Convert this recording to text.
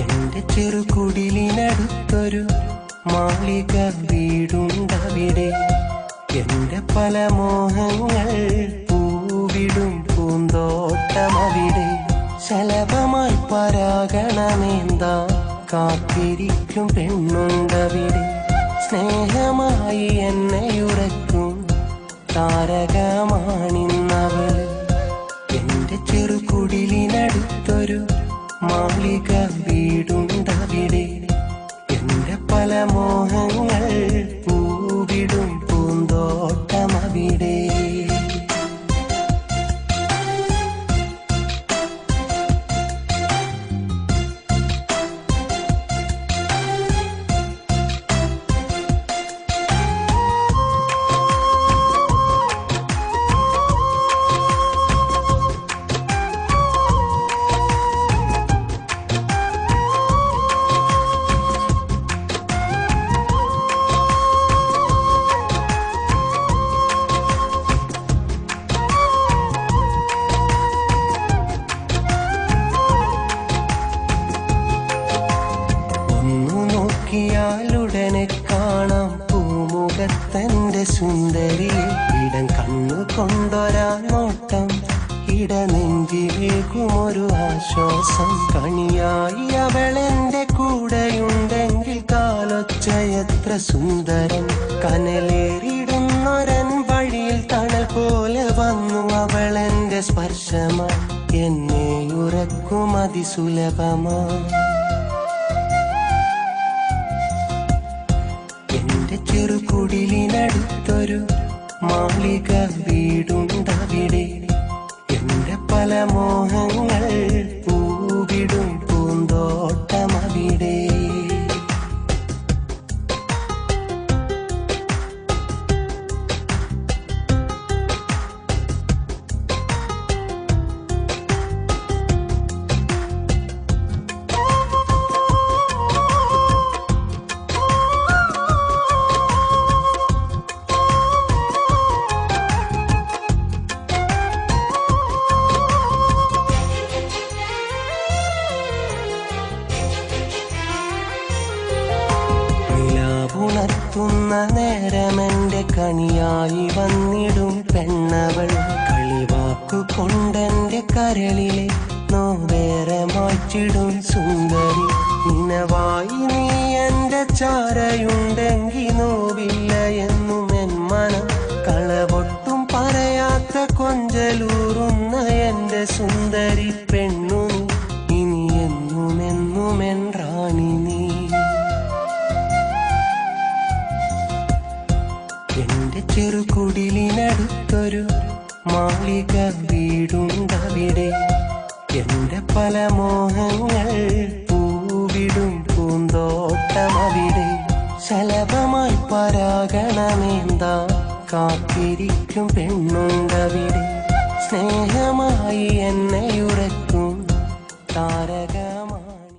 എന്റെ ചെറുകുടിലിനടുത്തൊരു മാളിക വീടുണ്ടവിടെ. എന്റെ പല മോഹങ്ങൾ പൂവിടും പൂന്തോട്ടമവിടെ. ശലഭമായി പരാഗണമെന്താ കാത്തിരിക്കും പെണ്ണുണ്ടവിടെ. സ്നേഹമായി എന്നെ ഉറക്കും താരകമാണിന്നവള്. എന്റെ ചെറുകുടിലിനടുത്തൊരു മാളിക വീടുണ്ടവിടെ. എന്റെ പല മോഹങ്ങൾ പൂവിടും പൂന്തോട്ടമവിടെ. നോക്കിയാലുടനെ കാണാം പൂമുഖത്തന്റെ സുന്ദരിയെ. ഇടം കണ്ണുകൊണ്ടൊരാ നോട്ടം ഇടനെഞ്ചിലേക്കുമൊരു ആശ്വാസം. കണിയായി അവളെന്റെ കൂടെയുണ്ടെങ്കിൽ കാലൊച്ചയത്ര സുന്ദരം. കനലേറിടുന്നൊരൻ വഴിയിൽ തണൽ പോലെ വന്നു അവളെന്റെ സ്പർശമായി എന്നെ ഉറക്കും അതിസുലഭമായി. എന്റെ ചെറുകുടിലിനടുത്തൊരു മാളിക വീടുണ്ടവിടെ. എന്റെ പല മോഹങ്ങൾ പൂവിടും പൂന്തോട്ടമവിടെ. ഉണർത്തുന്ന നേരമെന്റെ കണിയായി വന്നിടും പെണ്ണവൾ. കളിവാക്കു കൊണ്ടെന്റെ കരളിലെ നോവേറെ മാറ്റിടും സുന്ദരി. നിനവായി നീ എന്റെ ചാരയുണ്ടെങ്കിൽ നോവില്ല എന്നും എൻ മനം. കളവൊട്ടും പറയാത്ത കൊഞ്ചലൂറുന്ന എന്റെ സുന്ദരി പെണ്ണു നീ. ഇനി എന്നും എൻ റാണി നീ. എന്റെ ചെറുകുടിലിനടുത്തൊരു മാളിക വീടുണ്ടവിടെ. എന്റെ പല മോഹങ്ങൾ പൂവിടും പൂന്തോട്ടമവിടെ. ശലഭമായി പരാഗണമെന്താ കാത്തിരിക്കും പെണ്ണുണ്ടവിടെ. സ്നേഹമായി എന്നെ ഉറക്കും താരക